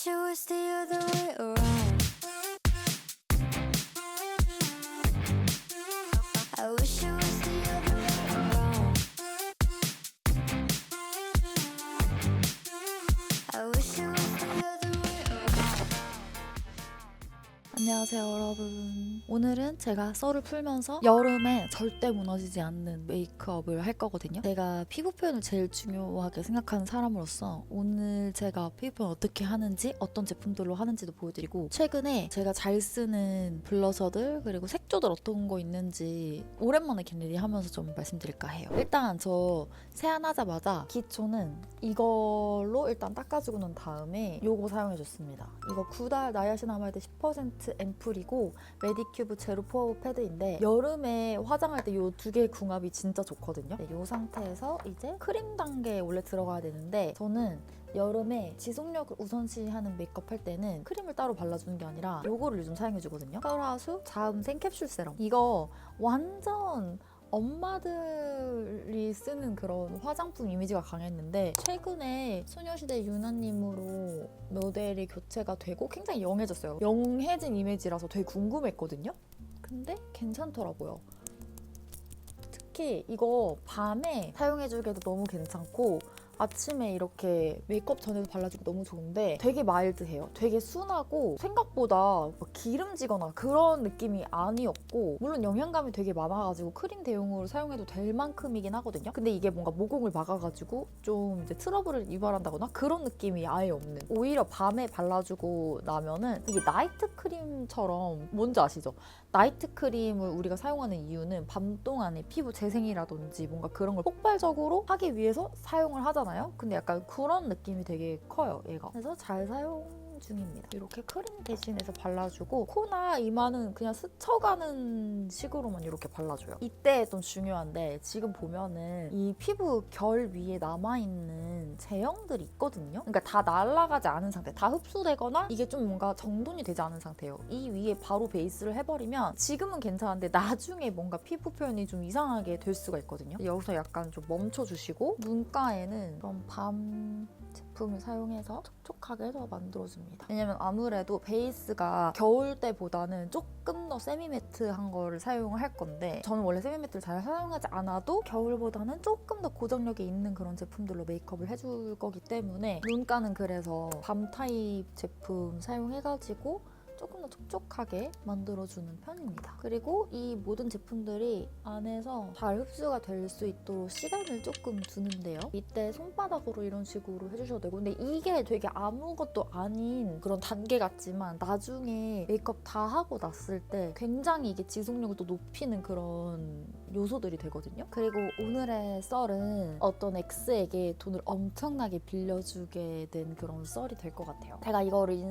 wish it was the other way around. I wish it was the other way around. I wish it was the other way around. 안녕하세요 여러분. 오늘은 제가 썰을 풀면서 여름에 절대 무너지지 않는 메이크업을 할 거거든요. 제가 피부 표현을 제일 중요하게 생각하는 사람으로서 오늘 제가 피부 표현 어떻게 하는지 어떤 제품들로 하는지도 보여드리고 최근에 제가 잘 쓰는 블러셔들 그리고 색조들 어떤 거 있는지 오랜만에 겟레디 하면서 좀 말씀드릴까 해요. 일단 저 세안하자마자 기초는 이걸로 일단 닦아주고 난 다음에 요거 사용해줬습니다. 이거 구달 나야시나마이드 10% 앰플이고 메디큐브 제로 포어 패드인데 여름에 화장할 때 요 두 개의 궁합이 진짜 좋거든요. 네, 요 상태에서 이제 크림 단계에 원래 들어가야 되는데 저는 여름에 지속력을 우선시하는 메이크업 할 때는 크림을 따로 발라주는 게 아니라 요거를 요즘 사용해주거든요. 설화수 자음 생캡슐 세럼. 이거 완전 엄마들이 쓰는 그런 화장품 이미지가 강했는데 최근에 소녀시대 유나님으로 모델이 교체가 되고 굉장히 영해졌어요. 영해진 이미지라서 되게 궁금했거든요. 근데 괜찮더라고요. 특히 이거 밤에 사용해주기에도 너무 괜찮고 아침에 이렇게 메이크업 전에도 발라주기 너무 좋은데 되게 마일드해요. 되게 순하고 생각보다 막 기름지거나 그런 느낌이 아니었고 물론 영양감이 되게 많아가지고 크림 대용으로 사용해도 될 만큼이긴 하거든요. 근데 이게 뭔가 모공을 막아가지고 좀 이제 트러블을 유발한다거나 그런 느낌이 아예 없는, 오히려 밤에 발라주고 나면은 이게 나이트 크림처럼, 뭔지 아시죠? 나이트 크림을 우리가 사용하는 이유는 밤 동안에 피부 재생이라든지 뭔가 그런 걸 폭발적으로 하기 위해서 사용을 하잖아요. 근데 약간 그런 느낌이 되게 커요, 얘가. 그래서 잘 사용 중입니다. 이렇게 크림 대신해서 발라주고 코나 이마는 그냥 스쳐가는 식으로만 이렇게 발라줘요. 이때 좀 중요한데 지금 보면은 이 피부 결 위에 남아있는 제형들이 있거든요. 그러니까 다 날아가지 않은 상태, 다 흡수되거나 이게 좀 뭔가 정돈이 되지 않은 상태예요. 이 위에 바로 베이스를 해버리면 지금은 괜찮은데 나중에 뭔가 피부 표현이 좀 이상하게 될 수가 있거든요. 여기서 약간 좀 멈춰주시고 눈가에는 그런 밤 제품을 사용해서 촉촉하게 해서 만들어줍니다. 왜냐면 아무래도 베이스가 겨울 때보다는 조금 더 세미매트한 거를 사용을 할 건데 저는 원래 세미매트를 잘 사용하지 않아도 겨울보다는 조금 더 고정력이 있는 그런 제품들로 메이크업을 해줄 거기 때문에 눈가는 그래서 밤 타입 제품 사용해가지고 조금 더 촉촉하게 만들어주는 편입니다. 그리고 이 모든 제품들이 안에서 잘 흡수가 될 수 있도록 시간을 조금 두는데요. 이때 손바닥으로 이런 식으로 해주셔도 되고, 근데 이게 되게 아무것도 아닌 그런 단계 같지만 나중에 메이크업 다 하고 났을 때 굉장히 이게 지속력을 또 높이는 그런 요소들이 되거든요. 그리고 오늘의 썰은 어떤 X에게 돈을 엄청나게 빌려주게 된 그런 썰이 될 것 같아요. 제가 이거를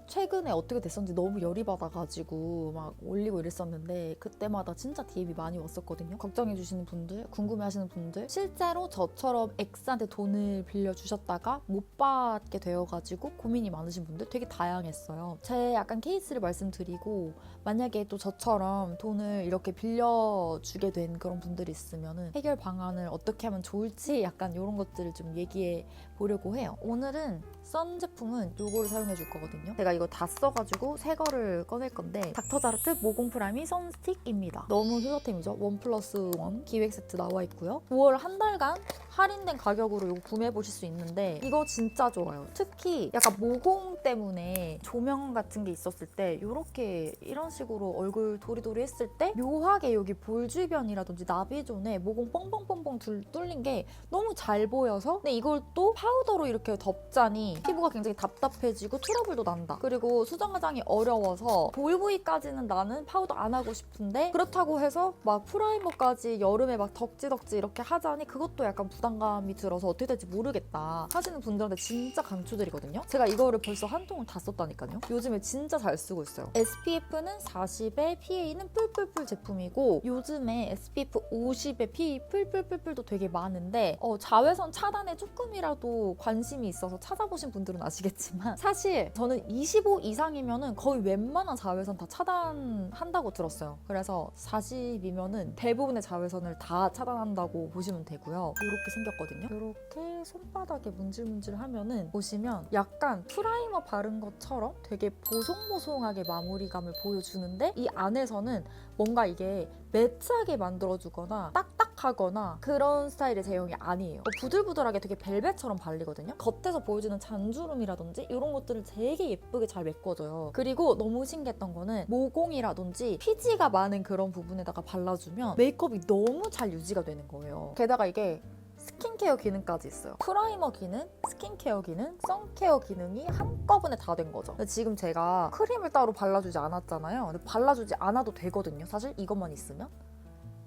최근에 어떻게 됐었는지 너무 열이 받아가지고 막 올리고 이랬었는데 그때마다 진짜 DM이 많이 왔었거든요. 걱정해주시는 분들, 궁금해하시는 분들, 실제로 저처럼 X한테 돈을 빌려주셨다가 못 받게 되어가지고 고민이 많으신 분들 되게 다양했어요. 제 약간 케이스를 말씀드리고 만약에 또 저처럼 돈을 이렇게 빌려주게 된 그런 분들이 있으면 해결 방안을 어떻게 하면 좋을지 약간 이런 것들을 좀 얘기해 보려고 해요. 오늘은 선 제품은 이거를 사용해 줄 거거든요. 제가 이거 다 써가지고 새 거를 꺼낼 건데 닥터자르트 모공 프라이밍 선스틱입니다. 너무 효자템이죠. 1+1 기획 세트 나와 있고요. 9월 한 달간 할인된 가격으로 이거 구매해 보실 수 있는데 이거 진짜 좋아요. 특히 약간 모공 때문에 조명 같은 게 있었을 때 이렇게 이런 식으로 얼굴 도리도리 했을 때 묘하게 여기 볼 주변이라든지 나비존에 모공 뻥뻥뻥뻥 뚫린 게 너무 잘 보여서, 근데 이걸 또 파우더로 이렇게 덮자니 피부가 굉장히 답답해지고 트러블도 난다. 그리고 수정 화장이 어려워서 볼 부위까지는 나는 파우더 안 하고 싶은데 그렇다고 해서 막 프라이머까지 여름에 막 덕지덕지 이렇게 하자니 그것도 약간 부담감이 들어서 어떻게 될지 모르겠다 하시는 분들한테 진짜 강추드리거든요. 제가 이거를 벌써 한 통을 다 썼다니까요. 요즘에 진짜 잘 쓰고 있어요. SPF는 40에 PA는 뿔뿔뿔 제품이고 요즘에 SPF 50에 PA 뿔뿔뿔뿔도 되게 많은데 자외선 차단에 조금이라도 관심이 있어서 찾아보신 분들은 아시겠지만 사실 게 저는 25 이상이면은 거의 웬만한 자외선 다 차단한다고 들었어요. 그래서 40이면은 대부분의 자외선을 다 차단한다고 보시면 되고요. 이렇게 생겼거든요. 이렇게 손바닥에 문질문질 하면은 보시면 약간 프라이머 바른 것처럼 되게 보송보송하게 마무리감을 보여주는데 이 안에서는 뭔가 이게 매트하게 만들어주거나 딱딱하거나 그런 스타일의 제형이 아니에요. 부들부들하게 되게 벨벳처럼 발리거든요. 겉에서 보여주는 잔주름이라든지 이런 것들을 되게 예쁘게 잘 메꿔줘요. 그리고 너무 신기했던 거는 모공이라든지 피지가 많은 그런 부분에다가 발라주면 메이크업이 너무 잘 유지가 되는 거예요. 게다가 이게 스킨케어 기능까지 있어요. 프라이머 기능, 스킨케어 기능, 선케어 기능이 한꺼번에 다 된 거죠. 근데 지금 제가 크림을 따로 발라주지 않았잖아요. 근데 발라주지 않아도 되거든요. 사실 이것만 있으면.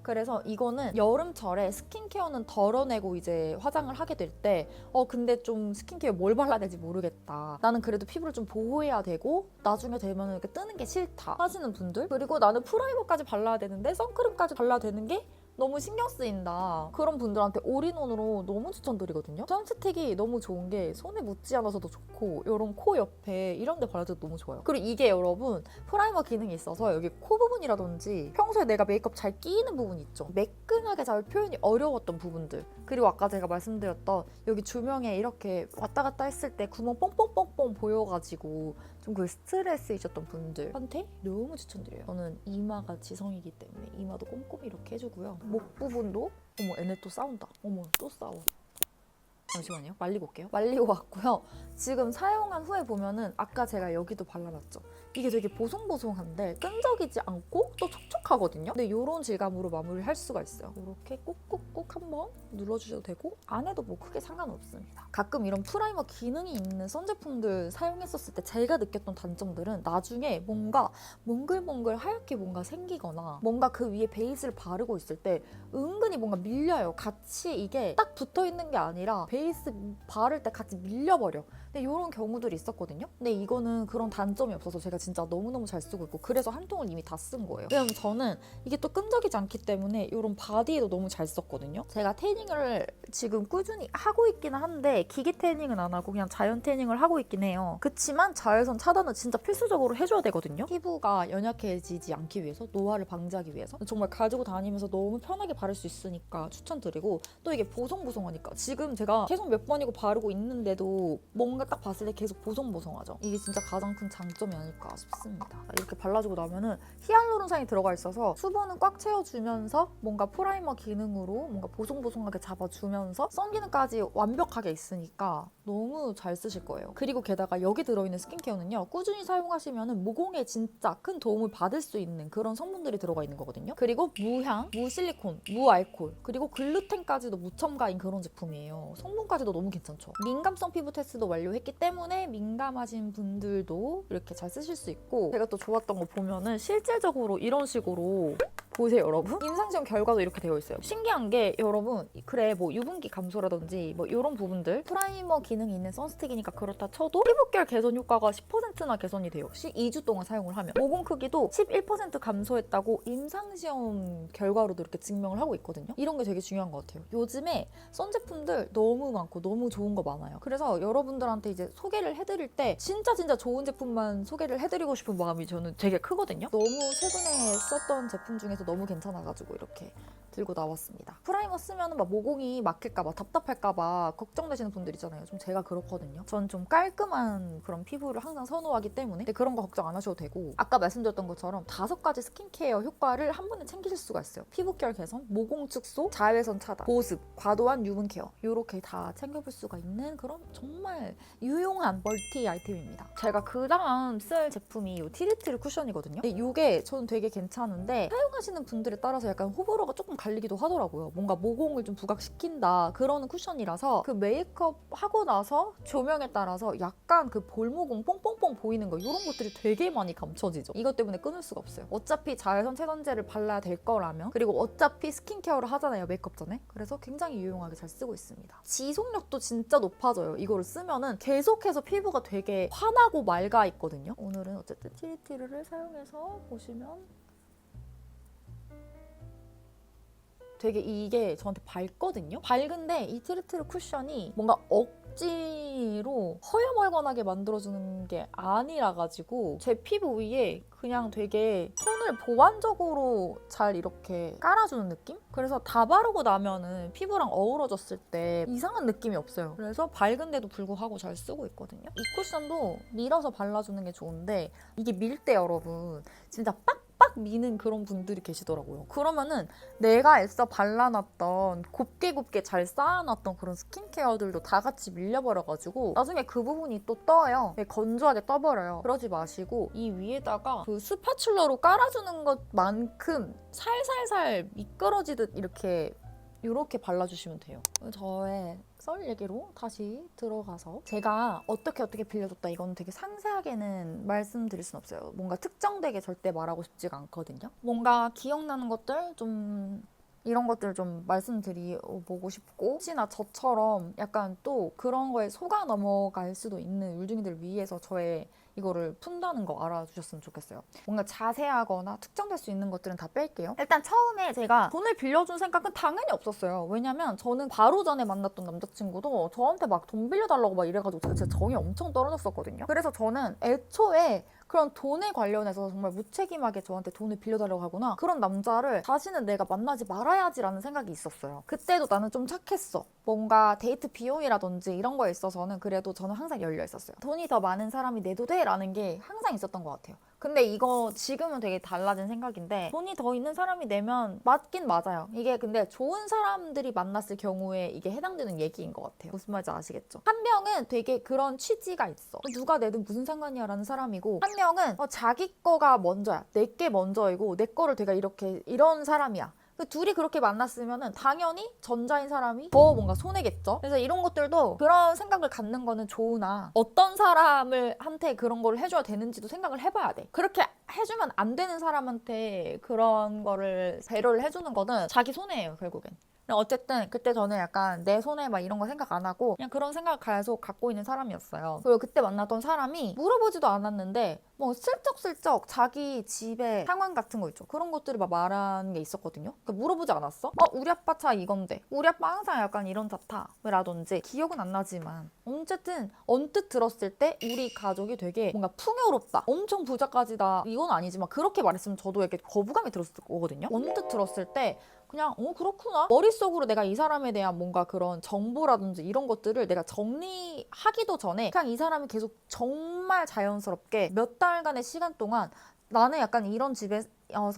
그래서 이거는 여름철에 스킨케어는 덜어내고 이제 화장을 하게 될 때 근데 좀 스킨케어 뭘 발라야 될지 모르겠다. 나는 그래도 피부를 좀 보호해야 되고 나중에 되면 이렇게 뜨는 게 싫다 하시는 분들, 그리고 나는 프라이머까지 발라야 되는데 선크림까지 발라야 되는 게 너무 신경 쓰인다, 그런 분들한테 올인원으로 너무 추천드리거든요. 선스틱이 너무 좋은 게 손에 묻지 않아서도 좋고 이런 코 옆에 이런 데 발라줘도 너무 좋아요. 그리고 이게 여러분 프라이머 기능이 있어서 여기 코 부분이라든지 평소에 내가 메이크업 잘 끼는 부분 있죠. 매끈하게 잘 표현이 어려웠던 부분들, 그리고 아까 제가 말씀드렸던 여기 조명에 이렇게 왔다 갔다 했을 때 구멍 뽕뽕뽕뽕 보여가지고 좀 그 스트레스이셨던 분들한테 너무 추천드려요. 저는 이마가 지성이기 때문에 이마도 꼼꼼히 이렇게 해주고요. 목 부분도 어머 얘네 또 싸운다. 어머 또 싸워. 잠시만요. 말리고 올게요. 말리고 왔고요. 지금 사용한 후에 보면은 아까 제가 여기도 발라놨죠. 이게 되게 보송보송한데 끈적이지 않고 또 촉촉하거든요. 근데 이런 질감으로 마무리를 할 수가 있어요. 이렇게 꾹꾹꾹 한번 눌러주셔도 되고 안에도 뭐 크게 상관없습니다. 가끔 이런 프라이머 기능이 있는 선 제품들 사용했었을 때 제가 느꼈던 단점들은 나중에 뭔가 몽글몽글 하얗게 뭔가 생기거나 뭔가 그 위에 베이스를 바르고 있을 때 은근히 뭔가 밀려요. 같이 이게 딱 붙어있는 게 아니라 베이스 바를 때 같이 밀려버려. 근데 이런 경우들이 있었거든요. 근데 이거는 그런 단점이 없어서 제가 진짜 너무너무 잘 쓰고 있고, 그래서 한 통을 이미 다 쓴 거예요. 왜냐면 저는 이게 또 끈적이지 않기 때문에 이런 바디에도 너무 잘 썼거든요. 제가 태닝을 지금 꾸준히 하고 있기는 한데 기계 태닝은 안 하고 그냥 자연 태닝을 하고 있긴 해요. 그치만 자외선 차단은 진짜 필수적으로 해줘야 되거든요. 피부가 연약해지지 않기 위해서, 노화를 방지하기 위해서 정말 가지고 다니면서 너무 편하게 바를 수 있으니까 추천드리고, 또 이게 보송보송하니까 지금 제가 계속 몇 번이고 바르고 있는데도 뭔가 딱 봤을 때 계속 보송보송하죠. 이게 진짜 가장 큰 장점이 아닐까 싶습니다. 이렇게 발라주고 나면은 히알루론산이 들어가 있어서 수분은 꽉 채워주면서 뭔가 프라이머 기능으로 뭔가 보송보송하게 잡아주면서 선 기능까지 완벽하게 있으니까 너무 잘 쓰실 거예요. 그리고 게다가 여기 들어있는 스킨케어는요, 꾸준히 사용하시면은 모공에 진짜 큰 도움을 받을 수 있는 그런 성분들이 들어가 있는 거거든요. 그리고 무향, 무실리콘, 무알콜, 그리고 글루텐까지도 무첨가인 그런 제품이에요. 성분까지도 너무 괜찮죠. 민감성 피부 테스트도 완료했기 때문에 민감하신 분들도 이렇게 잘 쓰실 수 있고, 제가 또 좋았던 거 보면은 실질적으로 이런 식으로 보세요 여러분. 임상시험 결과도 이렇게 되어 있어요. 신기한 게 여러분, 그래 뭐 유분기 감소라든지 뭐 이런 부분들 프라이머 기능이 있는 선스틱이니까 그렇다 쳐도 피부결 개선 효과가 10%나 개선이 돼요. 2주 동안 사용을 하면. 모공 크기도 11% 감소했다고 임상시험 결과로도 이렇게 증명을 하고 있거든요. 이런 게 되게 중요한 것 같아요. 요즘에 선 제품들 너무 많고 너무 좋은 거 많아요. 그래서 여러분들한테 이제 소개를 해드릴 때 진짜 좋은 제품만 소개를 해드리고 싶은 마음이 저는 되게 크거든요. 너무 최근에 썼던 제품 중에서 너무 괜찮아가지고 이렇게 들고 나왔습니다. 프라이머 쓰면 막 모공이 막힐까봐, 답답할까봐 걱정되시는 분들 있잖아요. 좀 제가 그렇거든요. 전 좀 깔끔한 그런 피부를 항상 선호하기 때문에 근데 그런 거 걱정 안 하셔도 되고, 아까 말씀드렸던 것처럼 5가지 스킨케어 효과를 한 번에 챙기실 수가 있어요. 피부결 개선, 모공 축소, 자외선 차단, 보습, 과도한 유분 케어, 이렇게 다 챙겨볼 수가 있는 그런 정말 유용한 멀티 아이템입니다. 제가 그 다음 쓸 제품이 이 티르티르 쿠션이거든요. 근데 이게 저는 되게 괜찮은데 사용하시는 분들에 따라서 약간 호불호가 조금 갈리기도 하더라고요. 뭔가 모공을 좀 부각시킨다 그런 쿠션이라서 그 메이크업 하고 나서 조명에 따라서 약간 그 볼모공 뽕뽕뽕 보이는 거, 이런 것들이 되게 많이 감춰지죠. 이것 때문에 끊을 수가 없어요. 어차피 자외선 차단제를 발라야 될 거라면, 그리고 어차피 스킨케어를 하잖아요 메이크업 전에. 그래서 굉장히 유용하게 잘 쓰고 있습니다. 지속력도 진짜 높아져요. 이거를 쓰면은 계속해서 피부가 되게 환하고 맑아 있거든요. 오늘은 어쨌든 티르티르를 사용해서 보시면 되게 이게 저한테 밝거든요. 밝은데 이 티르티르 쿠션이 뭔가 벽지로 허여멀건하게 만들어주는 게 아니라 가지고 제 피부 위에 그냥 되게 톤을 보완적으로 잘 이렇게 깔아주는 느낌? 그래서 다 바르고 나면은 피부랑 어우러졌을 때 이상한 느낌이 없어요. 그래서 밝은데도 불구하고 잘 쓰고 있거든요. 이 쿠션도 밀어서 발라주는 게 좋은데 이게 밀 때 여러분 진짜 빡빡 미는 그런 분들이 계시더라고요. 그러면은 내가 애써 발라놨던 곱게 잘 쌓아놨던 그런 스킨케어들도 다 같이 밀려버려가지고 나중에 그 부분이 또 떠요. 건조하게 떠버려요. 그러지 마시고 이 위에다가 그 스파츌러로 깔아주는 것만큼 살살살 미끄러지듯 이렇게 발라주시면 돼요. 저의 썰 얘기로 다시 들어가서 제가 어떻게 빌려줬다 이건 되게 상세하게는 말씀드릴 순 없어요. 뭔가 특정되게 절대 말하고 싶지가 않거든요. 뭔가 기억나는 것들 좀 이런 것들을 좀 말씀드리고 싶고 혹시나 저처럼 약간 또 그런 거에 속아 넘어갈 수도 있는 울중이들 위해서 저의 이거를 푼다는 거 알아주셨으면 좋겠어요. 뭔가 자세하거나 특정될 수 있는 것들은 다 뺄게요. 일단 처음에 제가 돈을 빌려준 생각은 당연히 없었어요. 왜냐면 저는 바로 전에 만났던 남자친구도 저한테 막 돈 빌려달라고 막 이래가지고 제가 정이 엄청 떨어졌었거든요. 그래서 저는 애초에 그런 돈에 관련해서 정말 무책임하게 저한테 돈을 빌려달라고 하거나 그런 남자를 다시는 내가 만나지 말아야지라는 생각이 있었어요. 그때도 나는 좀 착했어. 뭔가 데이트 비용이라든지 이런 거에 있어서는 그래도 저는 항상 열려 있었어요. 돈이 더 많은 사람이 내도 돼 라는 게 항상 있었던 것 같아요. 근데 이거 지금은 되게 달라진 생각인데 돈이 더 있는 사람이 내면 맞긴 맞아요. 이게 근데 좋은 사람들이 만났을 경우에 이게 해당되는 얘기인 것 같아요. 무슨 말인지 아시겠죠? 한 명은 되게 그런 취지가 있어. 누가 내든 무슨 상관이야 라는 사람이고 한 명은 자기 거가 먼저야. 내게 먼저이고 내 거를 내가 이런 사람이야. 그 둘이 그렇게 만났으면 당연히 전자인 사람이 더 뭔가 손해겠죠. 그래서 이런 것들도 그런 생각을 갖는 거는 좋으나 어떤 사람을 한테 그런 걸 해줘야 되는지도 생각을 해봐야 돼. 그렇게 해주면 안 되는 사람한테 그런 거를 배려를 해주는 거는 자기 손해예요, 결국엔. 어쨌든 그때 저는 약간 내 손해 막 이런 거 생각 안 하고 그냥 그런 생각 계속 갖고 있는 사람이었어요. 그리고 그때 만났던 사람이 물어보지도 않았는데 뭐 슬쩍슬쩍 자기 집에 상황 같은 거 있죠. 그런 것들을 막 말하는 게 있었거든요. 그러니까 물어보지 않았어? 우리 아빠 차 이건데 우리 아빠 항상 약간 이런 차 타 라든지 기억은 안 나지만 어쨌든 언뜻 들었을 때 우리 가족이 되게 뭔가 풍요롭다, 엄청 부자까지다, 이건 아니지만 그렇게 말했으면 저도 이렇게 거부감이 들었을 거거든요. 언뜻 들었을 때 그냥 그렇구나. 머릿속으로 내가 이 사람에 대한 뭔가 그런 정보라든지 이런 것들을 내가 정리하기도 전에 그냥 이 사람이 계속 정말 자연스럽게 몇 달간의 시간 동안 나는 약간 이런 집에서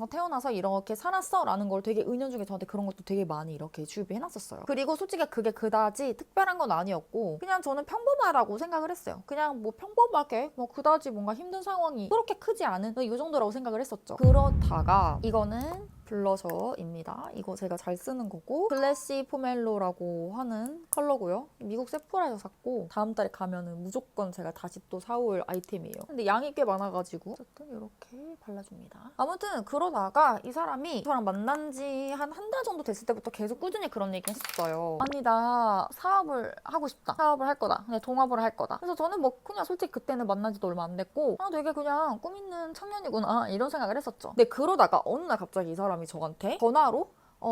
태어나서 이렇게 살았어 라는 걸 되게 은연중에 저한테 그런 것도 되게 많이 이렇게 주입해놨었어요. 그리고 솔직히 그게 그다지 특별한 건 아니었고 그냥 저는 평범하다고 생각을 했어요. 그냥 뭐 평범하게 뭐 그다지 뭔가 힘든 상황이 그렇게 크지 않은 이 정도라고 생각을 했었죠. 그렇다가 이거는 블러셔입니다. 이거 제가 잘 쓰는 거고 글래시 포멜로라고 하는 컬러고요. 미국 세포라에서 샀고 다음 달에 가면은 무조건 제가 다시 또 사올 아이템이에요. 근데 양이 꽤 많아가지고 어쨌든 이렇게 발라줍니다. 아무튼 그러다가 이 사람이 저랑 만난 지 한 달 정도 됐을 때부터 계속 꾸준히 그런 얘기 했었어요. 아니 나 사업을 하고 싶다. 사업을 할 거다. 그냥 동업을 할 거다. 그래서 저는 뭐 그냥 솔직히 그때는 만난 지도 얼마 안 됐고 되게 그냥 꿈 있는 청년이구나 이런 생각을 했었죠. 근데 그러다가 어느 날 갑자기 이 사람이 저한테 전화로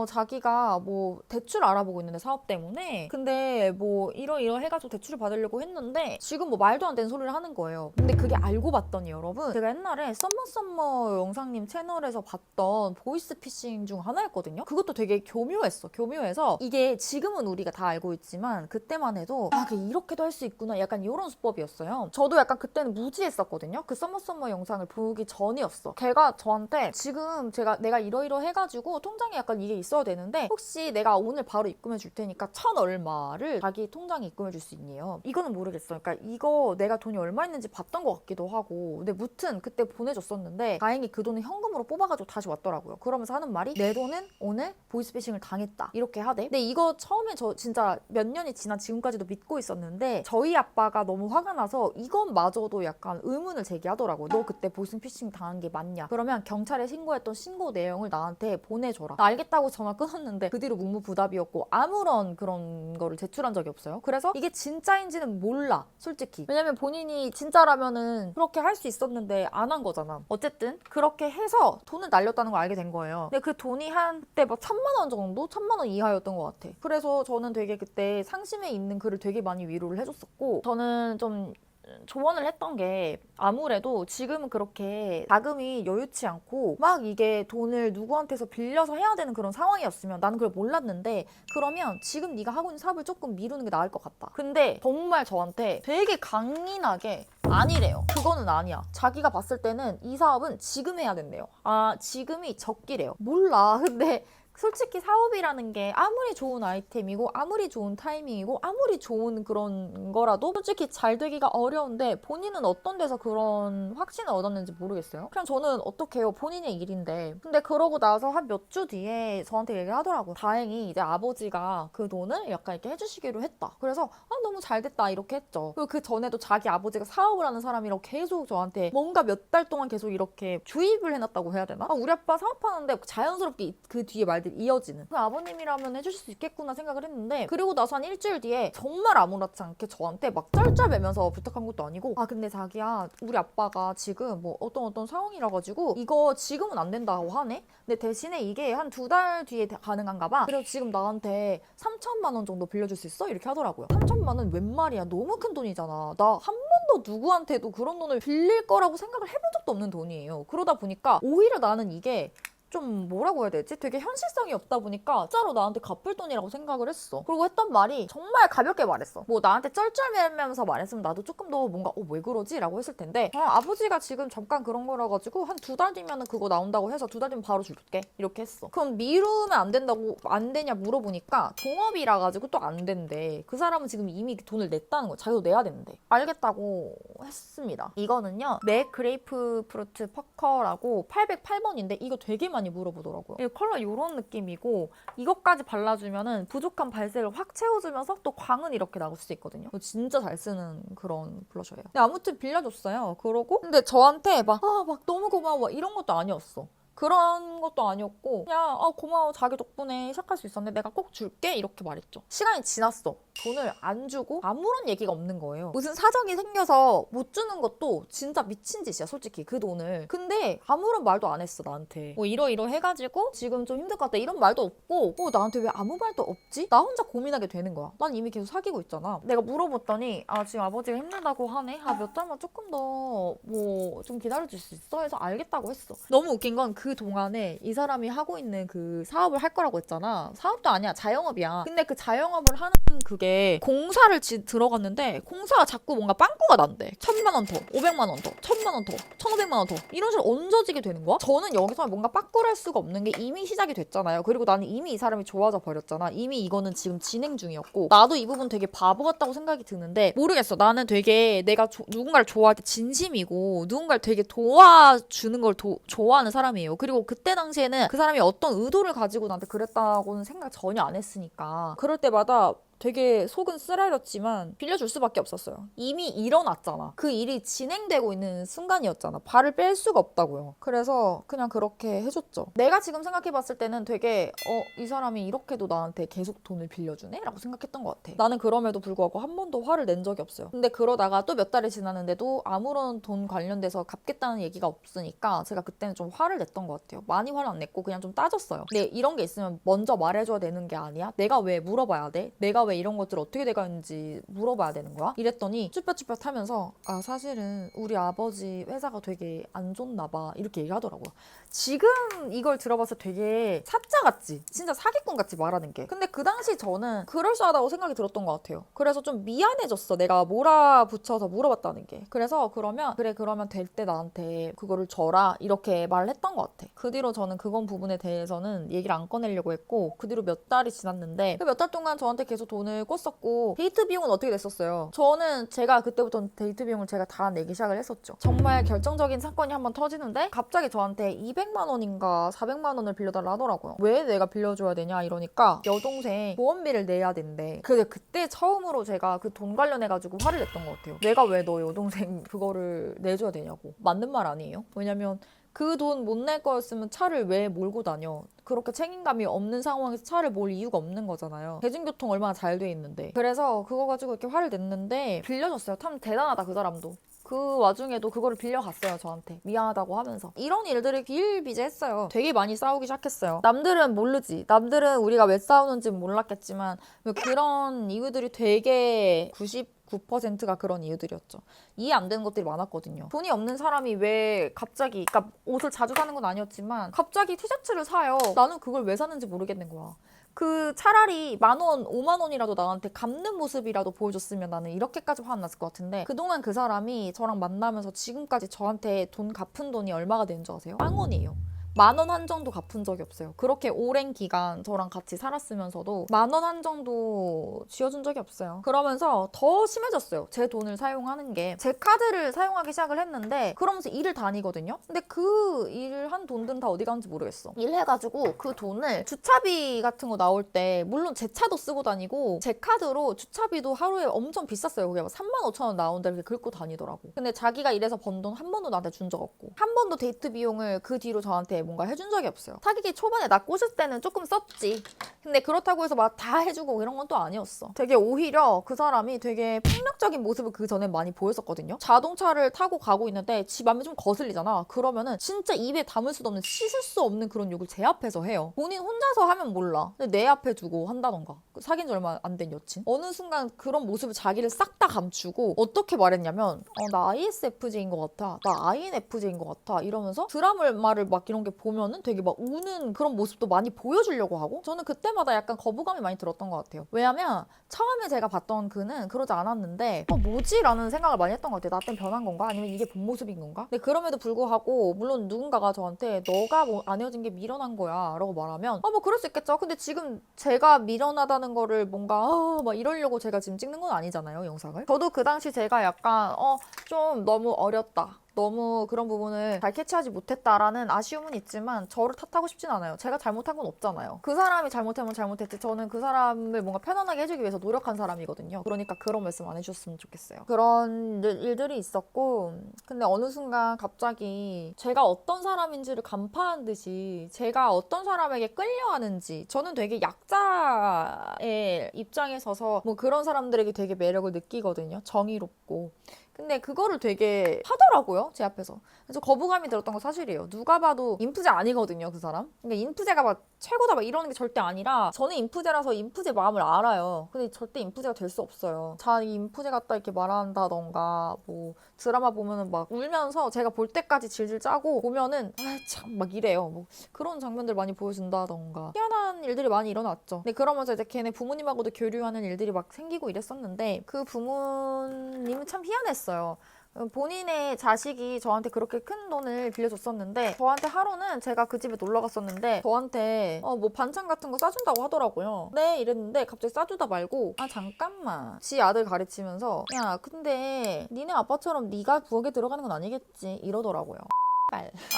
자기가 뭐 대출 알아보고 있는데 사업 때문에 근데 뭐 이러 해가지고 대출을 받으려고 했는데 지금 뭐 말도 안 되는 소리를 하는 거예요. 근데 그게 알고 봤더니 여러분 제가 옛날에 썸머 영상님 채널에서 봤던 보이스피싱 중 하나였거든요. 그것도 되게 교묘해서 이게 지금은 우리가 다 알고 있지만 그때만 해도 이렇게도 할 수 있구나 약간 이런 수법이었어요. 저도 약간 그때는 무지했었거든요. 그 썸머 영상을 보기 전이었어. 걔가 저한테 지금 내가 이러 해가지고 통장에 약간 이게 있어야 되는데 혹시 내가 오늘 바로 입금해 줄 테니까 1,000 얼마를 자기 통장에 입금해 줄 수 있니요. 이거는 모르겠어. 그러니까 이거 내가 돈이 얼마 있는지 봤던 것 같기도 하고 근데 무튼 그때 보내줬었는데 다행히 그 돈을 현금으로 뽑아가지고 다시 왔더라고요. 그러면서 하는 말이 내 돈은 오늘 보이스피싱을 당했다 이렇게 하대. 근데 이거 처음에 저 진짜 몇 년이 지난 지금까지도 믿고 있었는데 저희 아빠가 너무 화가 나서 이것마저도 약간 의문을 제기하더라고요. 너 그때 보이스피싱 당한 게 맞냐? 그러면 경찰에 신고했던 신고 내용을 나한테 보내줘라. 나 알겠다고 전화 끊었는데 그 뒤로 묵묵부답이었고 아무런 그런 거를 제출한 적이 없어요. 그래서 이게 진짜인지는 몰라 솔직히. 왜냐면 본인이 진짜라면은 그렇게 할 수 있었는데 안 한 거잖아. 어쨌든 그렇게 해서 돈을 날렸다는 걸 알게 된 거예요. 근데 그 돈이 한때 뭐 1,000만 원 정도? 1,000만 원 이하였던 것 같아. 그래서 저는 되게 그때 상심에 있는 그를 되게 많이 위로를 해줬었고, 저는 좀 조언을 했던 게 아무래도 지금은 그렇게 자금이 여유치 않고 막 이게 돈을 누구한테서 빌려서 해야 되는 그런 상황이었으면 나는 그걸 몰랐는데, 그러면 지금 네가 하고 있는 사업을 조금 미루는 게 나을 것 같다. 근데 정말 저한테 되게 강인하게 아니래요. 그거는 아니야. 자기가 봤을 때는 이 사업은 지금 해야 된대요. 아, 지금이 적기래요. 몰라. 근데 솔직히 사업이라는 게 아무리 좋은 아이템이고 아무리 좋은 타이밍이고 아무리 좋은 그런 거라도 솔직히 잘 되기가 어려운데, 본인은 어떤 데서 그런 확신을 얻었는지 모르겠어요. 그냥 저는 어떡해요, 본인의 일인데. 근데 그러고 나서 한 몇 주 뒤에 저한테 얘기를 하더라고요. 다행히 이제 아버지가 그 돈을 약간 이렇게 해주시기로 했다. 그래서 너무 잘 됐다 이렇게 했죠. 그리고 그 전에도 자기 아버지가 사업을 하는 사람이라고 계속 저한테 뭔가 몇 달 동안 계속 이렇게 주입을 해놨다고 해야 되나? 우리 아빠 사업하는데 자연스럽게 그 뒤에 말 이어지는, 그 아버님이라면 해주실 수 있겠구나 생각을 했는데, 그리고 나서 한 일주일 뒤에 정말 아무렇지 않게 저한테 막 쩔쩔매면서 부탁한 것도 아니고, 근데 자기야, 우리 아빠가 지금 뭐 어떤 상황이라 가지고 이거 지금은 안 된다고 하네? 근데 대신에 이게 한 2달 뒤에 가능한가 봐. 그래서 지금 나한테 3,000만 원 정도 빌려줄 수 있어? 이렇게 하더라고요. 3,000만 원 웬 말이야, 너무 큰 돈이잖아. 나 한 번도 누구한테도 그런 돈을 빌릴 거라고 생각을 해본 적도 없는 돈이에요. 그러다 보니까 오히려 나는 이게 좀 뭐라고 해야 되지? 되게 현실성이 없다 보니까 진짜로 나한테 갚을 돈이라고 생각을 했어. 그리고 했던 말이 정말 가볍게 말했어. 뭐 나한테 쩔쩔매면서 말했으면 나도 조금 더 뭔가 왜 그러지? 라고 했을 텐데, 아버지가 지금 잠깐 그런 거라 가지고 한 2달 뒤면은 그거 나온다고 해서 2달 뒤면 바로 줄게 이렇게 했어. 그럼 미루면 안 된다고, 안 되냐 물어보니까 동업이라 가지고 또 안 된대. 그 사람은 지금 이미 돈을 냈다는 거야. 자기도 내야 되는데. 알겠다고 했습니다. 이거는요, 맥 그레이프 프루트 퍼커라고 808번인데 이거 되게 많이 물어보더라고요. 이 컬러 이런 느낌이고, 이것까지 발라주면은 부족한 발색을 확 채워주면서 또 광은 이렇게 나올 수 있거든요. 진짜 잘 쓰는 그런 블러셔예요. 근데 아무튼 빌려줬어요. 그러고 근데 저한테 막 너무 고마워 이런 것도 아니었어. 그런 것도 아니었고, 그냥 고마워, 자기 덕분에 시작할 수 있었는데 내가 꼭 줄게 이렇게 말했죠. 시간이 지났어. 돈을 안 주고 아무런 얘기가 없는 거예요. 무슨 사정이 생겨서 못 주는 것도 진짜 미친 짓이야 솔직히, 그 돈을. 근데 아무런 말도 안 했어 나한테. 뭐 이러 해가지고 지금 좀 힘들 것 같다 이런 말도 없고, 나한테 왜 아무 말도 없지? 나 혼자 고민하게 되는 거야. 난 이미 계속 사귀고 있잖아. 내가 물어봤더니 지금 아버지가 힘들다고 하네? 몇 달만 조금 더 뭐 좀 기다려줄 수 있어? 해서 알겠다고 했어. 너무 웃긴 건 그 동안에 이 사람이 하고 있는 그 사업을 할 거라고 했잖아. 사업도 아니야, 자영업이야. 근데 그 자영업을 하는 그게 공사를 들어갔는데 공사가 자꾸 뭔가 빵꾸가 난대. 1,000만 원 더, 500만 원 더, 1,000만 원 더, 1,500만 원 더 이런 식으로 얹어지게 되는 거야. 저는 여기서 뭔가 빠꾸를 할 수가 없는 게 이미 시작이 됐잖아요. 그리고 나는 이미 이 사람이 좋아져 버렸잖아. 이미 이거는 지금 진행 중이었고, 나도 이 부분 되게 바보 같다고 생각이 드는데, 모르겠어. 나는 되게 내가 누군가를 좋아할 때 진심이고 누군가를 되게 도와주는 걸 좋아하는 사람이에요. 그리고 그때 당시에는 그 사람이 어떤 의도를 가지고 나한테 그랬다고는 생각 전혀 안 했으니까, 그럴 때마다 되게 속은 쓰라렸지만 빌려줄 수밖에 없었어요. 이미 일어났잖아. 그 일이 진행되고 있는 순간이었잖아. 발을 뺄 수가 없다고요. 그래서 그냥 그렇게 해줬죠. 내가 지금 생각해봤을 때는 되게 이 사람이 이렇게도 나한테 계속 돈을 빌려주네? 라고 생각했던 것 같아. 나는 그럼에도 불구하고 한 번도 화를 낸 적이 없어요. 근데 그러다가 또 몇 달이 지났는데도 아무런 돈 관련돼서 갚겠다는 얘기가 없으니까 제가 그때는 좀 화를 냈던 것 같아요. 많이 화를 안 냈고 그냥 좀 따졌어요. 근데 이런 게 있으면 먼저 말해줘야 되는 게 아니야? 내가 왜 물어봐야 돼? 내가 왜 이런 것들 어떻게 돼가는지 물어봐야 되는 거야? 이랬더니 쭈뼛쭈뼛 하면서 사실은 우리 아버지 회사가 되게 안 좋나 봐 이렇게 얘기하더라고요. 지금 이걸 들어봐서 되게 사짜 같지? 진짜 사기꾼 같지 말하는 게. 근데 그 당시 저는 그럴싸하다고 생각이 들었던 것 같아요. 그래서 좀 미안해졌어. 내가 몰아붙여서 물어봤다는 게. 그래서 그러면 될 때 나한테 그거를 줘라 이렇게 말을 했던 것 같아. 그 뒤로 저는 그건 부분에 대해서는 얘기를 안 꺼내려고 했고, 그 뒤로 몇 달이 지났는데 그 몇 달 동안 저한테 계속 돈을 꿨었고, 데이트 비용은 어떻게 됐었어요? 저는 제가 그때부터 데이트 비용을 제가 다 내기 시작을 했었죠. 정말 결정적인 사건이 한번 터지는데 갑자기 저한테 200만 원인가 400만 원을 빌려달라 하더라고요. 왜 내가 빌려줘야 되냐 이러니까 여동생 보험비를 내야 된대. 근데 그때 처음으로 제가 그 돈 관련해가지고 화를 냈던 것 같아요. 내가 왜 너 여동생 그거를 내줘야 되냐고. 맞는 말 아니에요? 왜냐면 그 돈 못 낼 거였으면 차를 왜 몰고 다녀? 그렇게 책임감이 없는 상황에서 차를 몰 이유가 없는 거잖아요. 대중교통 얼마나 잘 돼 있는데. 그래서 그거 가지고 이렇게 화를 냈는데 빌려줬어요. 참 대단하다 그 사람도. 그 와중에도 그거를 빌려갔어요. 저한테 미안하다고 하면서. 이런 일들이 비일비재했어요. 되게 많이 싸우기 시작했어요. 남들은 모르지. 남들은 우리가 왜 싸우는지 몰랐겠지만 그런 이유들이 되게 99%가 그런 이유들이었죠. 이해 안 되는 것들이 많았거든요. 돈이 없는 사람이 왜 갑자기, 그러니까 옷을 자주 사는 건 아니었지만 갑자기 티셔츠를 사요. 나는 그걸 왜 사는지 모르겠는 거야. 그 차라리 10,000원, 50,000원이라도 나한테 갚는 모습이라도 보여줬으면 나는 이렇게까지 화 안 났을 것 같은데 그동안 그 사람이 저랑 만나면서 지금까지 저한테 돈 갚은 돈이 얼마가 되는 줄 아세요? 0원이에요. 10,000원 한정도 갚은 적이 없어요. 그렇게 오랜 기간 저랑 같이 살았으면서도 10,000원 한정도 쥐어준 적이 없어요. 그러면서 더 심해졌어요. 제 돈을 사용하는 게. 제 카드를 사용하기 시작을 했는데 그러면서 일을 다니거든요. 근데 그 일한 돈들은 다 어디 갔는지 모르겠어. 일해가지고 그 돈을 주차비 같은 거 나올 때 물론 제 차도 쓰고 다니고 제 카드로 주차비도 하루에 엄청 비쌌어요. 그게 막 35,000원 나온다 이렇게 긁고 다니더라고. 근데 자기가 일해서 번 돈 한 번도 나한테 준 적 없고 한 번도 데이트 비용을 그 뒤로 저한테 뭔가 해준 적이 없어요. 사귀기 초반에 나 꼬실 때는 조금 썼지. 근데 그렇다고 해서 막 다 해주고 이런 건 또 아니었어. 되게 오히려 그 사람이 되게 폭력적인 모습을 그 전에 많이 보였었거든요. 자동차를 타고 가고 있는데 집 앞에 좀 거슬리잖아. 그러면은 진짜 입에 담을 수도 없는 씻을 수 없는 그런 욕을 제 앞에서 해요. 본인 혼자서 하면 몰라. 근데 내 앞에 두고 한다던가. 사귄 지 얼마 안 된 여친. 어느 순간 그런 모습을 자기를 싹 다 감추고 어떻게 말했냐면 나 ISFJ인 것 같아. 나 INFJ인 것 같아. 이러면서 드라마를 막 이런 게 보면은 되게 막 우는 그런 모습도 많이 보여주려고 하고 저는 그때마다 약간 거부감이 많이 들었던 것 같아요. 왜냐면 처음에 제가 봤던 그는 그러지 않았는데 뭐지? 라는 생각을 많이 했던 것 같아요. 나 때문에 변한 건가? 아니면 이게 본 모습인 건가? 근데 그럼에도 불구하고 물론 누군가가 저한테 너가 뭐 안 헤어진 게 미련한 거야 라고 말하면 뭐 그럴 수 있겠죠. 근데 지금 제가 미련하다는 거를 뭔가 막 이러려고 제가 지금 찍는 건 아니잖아요. 영상을. 저도 그 당시 제가 약간 좀 너무 어렸다. 너무 그런 부분을 잘 캐치하지 못했다라는 아쉬움은 있지만 저를 탓하고 싶진 않아요. 제가 잘못한 건 없잖아요. 그 사람이 잘못하면 잘못했지 저는 그 사람을 뭔가 편안하게 해주기 위해서 노력한 사람이거든요. 그러니까 그런 말씀 안 해주셨으면 좋겠어요. 그런 일들이 있었고 근데 어느 순간 갑자기 제가 어떤 사람인지를 간파한 듯이 제가 어떤 사람에게 끌려하는지 저는 되게 약자의 입장에 서서 뭐 그런 사람들에게 되게 매력을 느끼거든요. 정의롭고 근데 그거를 되게 하더라고요. 제 앞에서. 그래서 거부감이 들었던 거 사실이에요. 누가 봐도 인프제 아니거든요. 그 사람. 그러니까 인프제가 막 최고다 막 이러는 게 절대 아니라 저는 인프제라서 인프제 마음을 알아요. 근데 절대 인프제가 될 수 없어요. 자기 인프제 같다 이렇게 말한다던가 뭐 드라마 보면은 막 울면서 제가 볼 때까지 질질 짜고 보면은 참 막 이래요. 뭐 그런 장면들 많이 보여준다던가 희한한 일들이 많이 일어났죠. 근데 그러면서 이제 걔네 부모님하고도 교류하는 일들이 막 생기고 이랬었는데 그 부모님은 참 희한했어요. 본인의 자식이 저한테 그렇게 큰 돈을 빌려줬었는데 저한테 하루는 제가 그 집에 놀러 갔었는데 저한테 뭐 반찬 같은 거 싸준다고 하더라고요. 네 이랬는데 갑자기 싸주다 말고 잠깐만 지 아들 가르치면서 야 근데 니네 아빠처럼 네가 부엌에 들어가는 건 아니겠지 이러더라고요.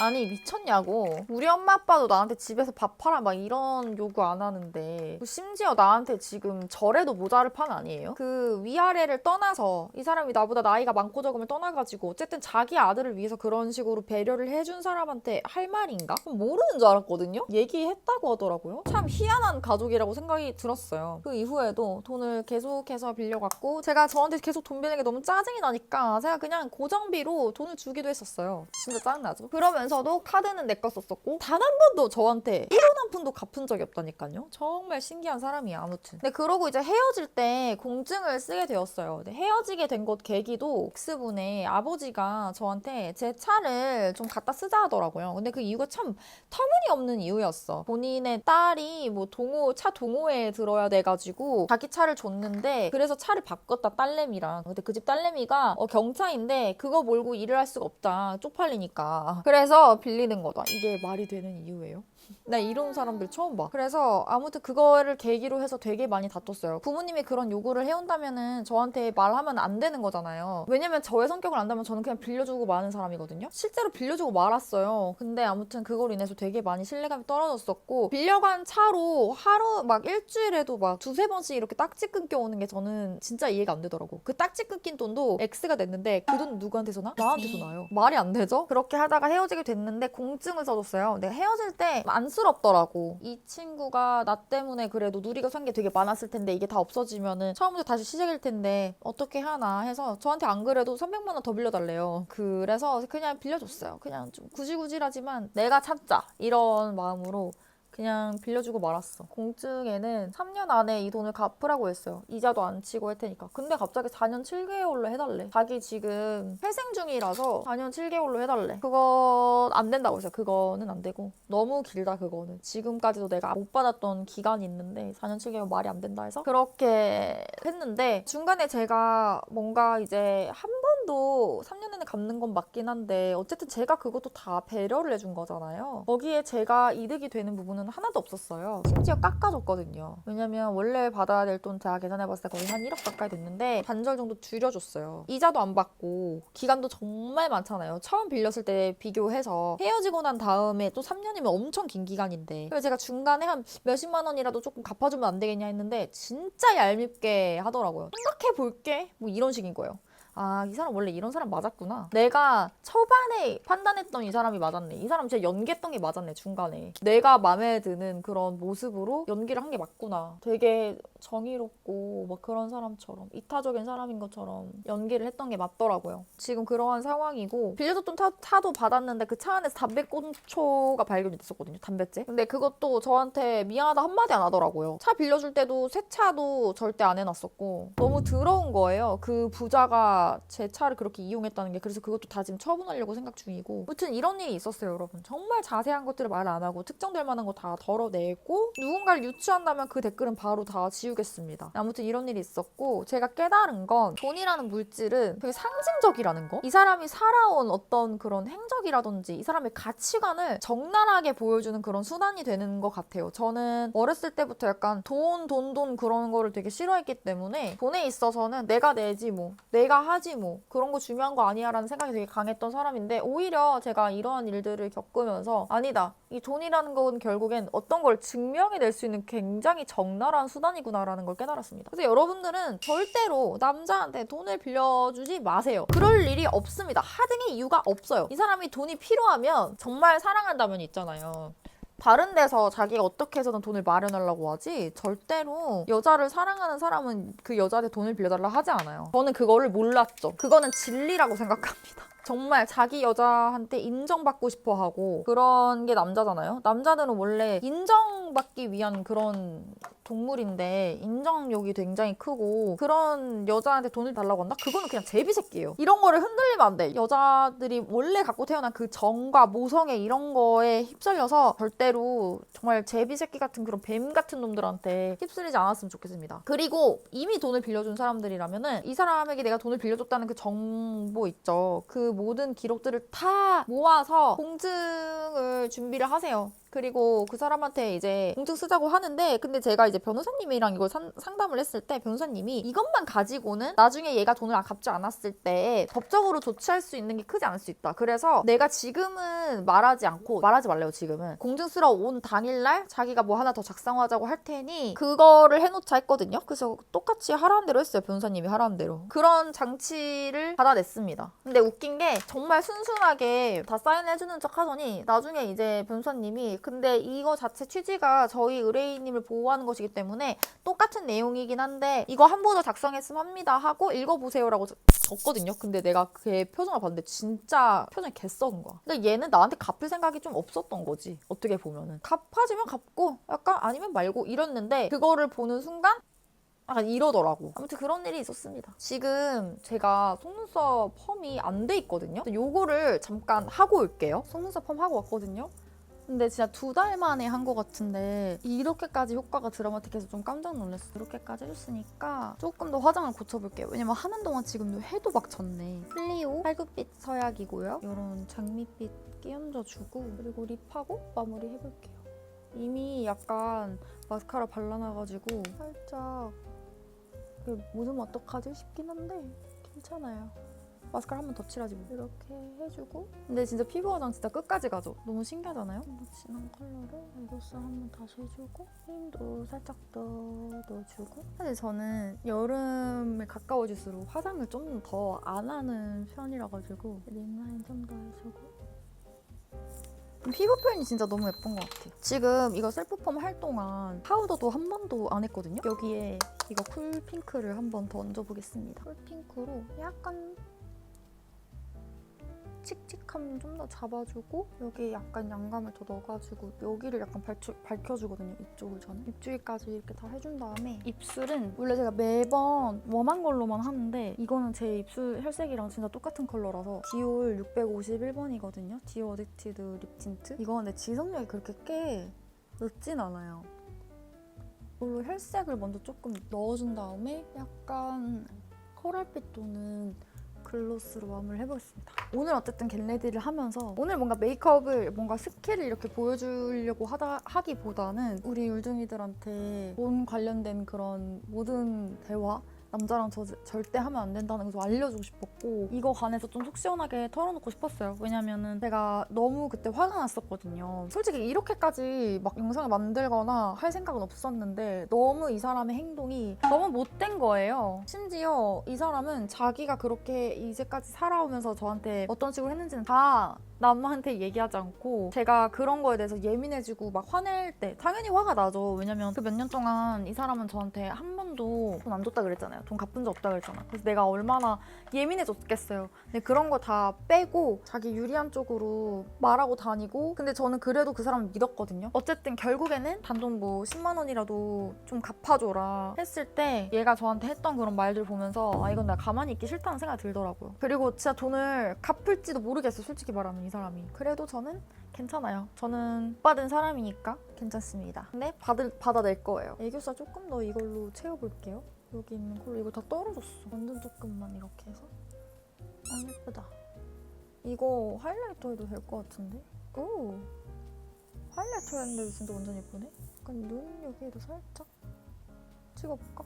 아니 미쳤냐고. 우리 엄마 아빠도 나한테 집에서 밥하라 막 이런 요구 안 하는데 심지어 나한테 지금 절에도 모자를 판 아니에요? 그 위아래를 떠나서 이 사람이 나보다 나이가 많고 적음을 떠나가지고 어쨌든 자기 아들을 위해서 그런 식으로 배려를 해준 사람한테 할 말인가? 모르는 줄 알았거든요? 얘기했다고 하더라고요. 참 희한한 가족이라고 생각이 들었어요. 그 이후에도 돈을 계속해서 빌려갔고 제가 저한테 계속 돈 빌리는 게 너무 짜증이 나니까 제가 그냥 고정비로 돈을 주기도 했었어요. 진짜 짜증나죠? 그러면서도 카드는 내 거 썼었고 단 한 번도 저한테 1원 한 푼도 갚은 적이 없다니까요. 정말 신기한 사람이야. 아무튼 근데 그러고 이제 헤어질 때 공증을 쓰게 되었어요. 근데 헤어지게 된 것 계기도 X분의 아버지가 저한테 제 차를 좀 갖다 쓰자 하더라고요. 근데 그 이유가 참 터무니없는 이유였어. 본인의 딸이 뭐 차 동호회에 들어야 돼가지고 자기 차를 줬는데 그래서 차를 바꿨다 딸내미랑. 근데 그 집 딸내미가 경차인데 그거 몰고 일을 할 수가 없다. 쪽팔리니까. 그래서 빌리는 거다. 이게 말이 되는 이유예요? 나 이런 사람들 처음 봐. 그래서 아무튼 그거를 계기로 해서 되게 많이 다퉜어요. 부모님이 그런 요구를 해온다면은 저한테 말하면 안 되는 거잖아요. 왜냐면 저의 성격을 안다면 저는 그냥 빌려주고 마는 사람이거든요. 실제로 빌려주고 말았어요. 근데 아무튼 그걸로 인해서 되게 많이 신뢰감이 떨어졌었고, 빌려간 차로 하루 막 일주일에도 막 두세 번씩 이렇게 딱지 끊겨 오는 게 저는 진짜 이해가 안 되더라고. 그 딱지 끊긴 돈도 X가 됐는데 그 돈 누구한테서 나? 나한테서 나요. 말이 안 되죠? 그렇게 하다가 헤어지게 됐는데 공증을 써줬어요. 내가 헤어질 때 안쓰럽더라고. 이 친구가 나 때문에 그래도 누리가 산 게 되게 많았을 텐데 이게 다 없어지면은 처음부터 다시 시작일 텐데 어떻게 하나 해서 저한테 안 그래도 300만 원 더 빌려달래요. 그래서 그냥 빌려줬어요. 그냥 좀 구질구질하지만 내가 참자 이런 마음으로 그냥 빌려주고 말았어. 공증에는 3년 안에 이 돈을 갚으라고 했어요. 이자도 안 치고 할 테니까. 근데 갑자기 4년 7개월로 해달래. 자기 지금 회생 중이라서 4년 7개월로 해달래. 그거 안 된다고 했어요. 그거는 안 되고. 너무 길다 그거는. 지금까지도 내가 못 받았던 기간이 있는데 4년 7개월 말이 안 된다 해서 그렇게 했는데, 중간에 제가 뭔가 이제 한 번도 3년 내내 갚는 건 맞긴 한데 어쨌든 제가 그것도 다 배려를 해준 거잖아요. 거기에 제가 이득이 되는 부분은 하나도 없었어요. 심지어 깎아줬거든요. 왜냐면 원래 받아야 될 돈 제가 계산해봤을 때 거의 한 1억 가까이 됐는데 반절 정도 줄여줬어요. 이자도 안 받고 기간도 정말 많잖아요. 처음 빌렸을 때 비교해서 헤어지고 난 다음에 또 3년이면 엄청 긴 기간인데, 그래서 제가 중간에 한 몇십만 원이라도 조금 갚아주면 안 되겠냐 했는데 진짜 얄밉게 하더라고요. 생각해볼게 뭐 이런 식인 거예요. 아, 이 사람 원래 이런 사람 맞았구나. 내가 초반에 판단했던 이 사람이 맞았네. 이 사람 진짜 연기했던 게 맞았네, 중간에. 내가 마음에 드는 그런 모습으로 연기를 한 게 맞구나. 되게 정의롭고 막 그런 사람처럼, 이타적인 사람인 것처럼 연기를 했던 게 맞더라고요. 지금 그러한 상황이고, 빌려줬던 차도 받았는데 그 차 안에서 담배꽁초가 발견이 됐었거든요. 담배째. 근데 그것도 저한테 미안하다 한마디 안 하더라고요. 차 빌려줄 때도 새 차도 절대 안 해놨었고, 너무 더러운 거예요. 그 부자가 제 차를 그렇게 이용했다는 게. 그래서 그것도 다 지금 처분하려고 생각 중이고, 아무튼 이런 일이 있었어요, 여러분. 정말 자세한 것들을 말 안 하고 특정될 만한 거 다 덜어내고 누군가를 유추한다면 그 댓글은 바로 다 지우겠습니다. 아무튼 이런 일이 있었고, 제가 깨달은 건 돈이라는 물질은 되게 상징적이라는 거. 이 사람이 살아온 어떤 그런 행적이라든지 이 사람의 가치관을 적나라하게 보여주는 그런 수단이 되는 것 같아요. 저는 어렸을 때부터 약간 돈 그런 거를 되게 싫어했기 때문에 돈에 있어서는 내가 내지 뭐, 내가 하지 뭐, 그런 거 중요한 거 아니야 라는 생각이 되게 강했던 사람인데, 오히려 제가 이러한 일들을 겪으면서 아니다, 이 돈이라는 건 결국엔 어떤 걸 증명해낼 수 있는 굉장히 적나라한 수단이구나라는 걸 깨달았습니다. 그래서 여러분들은 절대로 남자한테 돈을 빌려주지 마세요. 그럴 일이 없습니다. 하등의 이유가 없어요. 이 사람이 돈이 필요하면, 정말 사랑한다면 있잖아요, 다른 데서 자기가 어떻게 해서든 돈을 마련하려고 하지, 절대로 여자를 사랑하는 사람은 그 여자한테 돈을 빌려달라 하지 않아요. 저는 그거를 몰랐죠. 그거는 진리라고 생각합니다. 정말 자기 여자한테 인정받고 싶어 하고 그런 게 남자잖아요. 남자들은 원래 인정받기 위한 그런 동물인데 인정욕이 굉장히 크고, 그런 여자한테 돈을 달라고 한다? 그거는 그냥 제비새끼예요. 이런 거를 흔들리면 안 돼. 여자들이 원래 갖고 태어난 그 정과 모성애 이런 거에 휩쓸려서 절대로 정말 제비새끼 같은 그런 뱀 같은 놈들한테 휩쓸리지 않았으면 좋겠습니다. 그리고 이미 돈을 빌려준 사람들이라면은 이 사람에게 내가 돈을 빌려줬다는 그 정보 있죠. 그 모든 기록들을 다 모아서 공증을 준비를 하세요. 그리고 그 사람한테 이제 공증 쓰자고 하는데, 근데 제가 이제 변호사님이랑 이걸 상담을 했을 때 변호사님이 이것만 가지고는 나중에 얘가 돈을 갚지 않았을 때 법적으로 조치할 수 있는 게 크지 않을 수 있다. 그래서 내가 지금은 말하지 말래요. 지금은 공증 쓰러 온 당일날 자기가 뭐 하나 더 작성하자고 할 테니 그거를 해놓자 했거든요. 그래서 똑같이 하라는 대로 했어요. 변호사님이 하라는 대로. 그런 장치를 받아냈습니다. 근데 웃긴 게 정말 순순하게 다 사인해주는 척 하더니 나중에 이제 변호사님이, 근데 이거 자체 취지가 저희 의뢰인님을 보호하는 것이기 때문에 똑같은 내용이긴 한데 이거 한 번 더 작성했으면 합니다 하고 읽어보세요라고 적거든요. 근데 내가 걔 표정을 봤는데 진짜 표정이 개썩은 거야. 근데 얘는 나한테 갚을 생각이 좀 없었던 거지, 어떻게 보면은. 갚아주면 갚고 약간 아니면 말고 이랬는데, 그거를 보는 순간 약간 이러더라고. 아무튼 그런 일이 있었습니다. 지금 제가 속눈썹 펌이 안 돼 있거든요. 요거를 잠깐 하고 올게요. 속눈썹 펌 하고 왔거든요. 근데 진짜 2달 만에 한 것 같은데 이렇게까지 효과가 드라마틱해서 좀 깜짝 놀랐어요. 이렇게까지 해줬으니까 조금 더 화장을 고쳐볼게요. 왜냐면 하는 동안 지금 해도 막 졌네. 플리오 살구빛 서약이고요. 이런 장미빛 끼얹어주고, 그리고 립하고 마무리 해볼게요. 이미 약간 마스카라 발라놔가지고 살짝 묻으면 어떡하지 싶긴 한데 괜찮아요. 마스카라 한 번 더 칠하지 뭐. 이렇게 해주고. 근데 진짜 피부 화장 진짜 끝까지 가죠. 너무 신기하잖아요? 좀 더 진한 컬러를 애교살 한 번 다시 해주고 힘도 살짝 더 넣어주고. 사실 저는 여름에 가까워질수록 화장을 좀 더 안 하는 편이라 가지고 립라인 좀 더 해주고. 피부 표현이 진짜 너무 예쁜 것 같아요. 지금 이거 셀프펌 할 동안 파우더도 한 번도 안 했거든요. 여기에 이거 쿨핑크를 한 번 더 얹어보겠습니다. 쿨핑크로 약간 칙칙함 좀 더 잡아주고 여기 약간 양감을 더 넣어가지고 여기를 약간 밝혀주거든요. 이쪽을 저는. 입주위까지 이렇게 다 해준 다음에 입술은 원래 제가 매번 웜한 걸로만 하는데 이거는 제 입술 혈색이랑 진짜 똑같은 컬러라서 디올 651번이거든요. 디올 어딕티드 립 틴트. 이거 근데 지속력이 그렇게 꽤 늦진 않아요. 이걸로 혈색을 먼저 조금 넣어준 다음에 약간 코랄빛 도는 글로스로 마무리를 해보겠습니다. 오늘 어쨌든 겟레디를 하면서 오늘 뭔가 메이크업을 뭔가 스킬을 이렇게 보여주려고 하기보다는 우리 율둥이들한테 돈 관련된 그런 모든 대화 남자랑 절대 하면 안 된다는 거 알려주고 싶었고 이거 관해서 좀 속 시원하게 털어놓고 싶었어요. 왜냐면은 제가 너무 그때 화가 났었거든요. 솔직히 이렇게까지 막 영상을 만들거나 할 생각은 없었는데 너무 이 사람의 행동이 너무 못된 거예요. 심지어 이 사람은 자기가 그렇게 이제까지 살아오면서 저한테 어떤 식으로 했는지는 다 남한테 얘기하지 않고 제가 그런 거에 대해서 예민해지고 막 화낼 때 당연히 화가 나죠. 왜냐면 그 몇 년 동안 이 사람은 저한테 한 번도 돈 안 줬다 그랬잖아요. 돈 갚은 적 없다 그랬잖아. 그래서 내가 얼마나 예민해졌겠어요. 근데 그런 거 다 빼고 자기 유리한 쪽으로 말하고 다니고 근데 저는 그래도 그 사람을 믿었거든요. 어쨌든 결국에는 단돈 뭐 10만 원이라도 좀 갚아줘라 했을 때 얘가 저한테 했던 그런 말들 보면서 아 이건 내가 가만히 있기 싫다는 생각이 들더라고요. 그리고 진짜 돈을 갚을지도 모르겠어 솔직히 말하면 이 사람이. 그래도 저는 괜찮아요. 저는 못 받은 사람이니까 괜찮습니다. 근데 받아낼 거예요. 애교살 조금 더 이걸로 채워볼게요. 여기 있는 컬러 이거 다 떨어졌어. 완전 조금만 이렇게 해서. 아 예쁘다. 이거 하이라이터 해도 될 것 같은데? 오! 하이라이터 했는데도 진짜 완전 예쁘네? 약간 눈 여기에도 살짝 찍어볼까?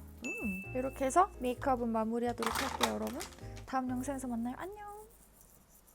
이렇게 해서 메이크업은 마무리하도록 할게요 여러분. 다음 영상에서 만나요. 안녕!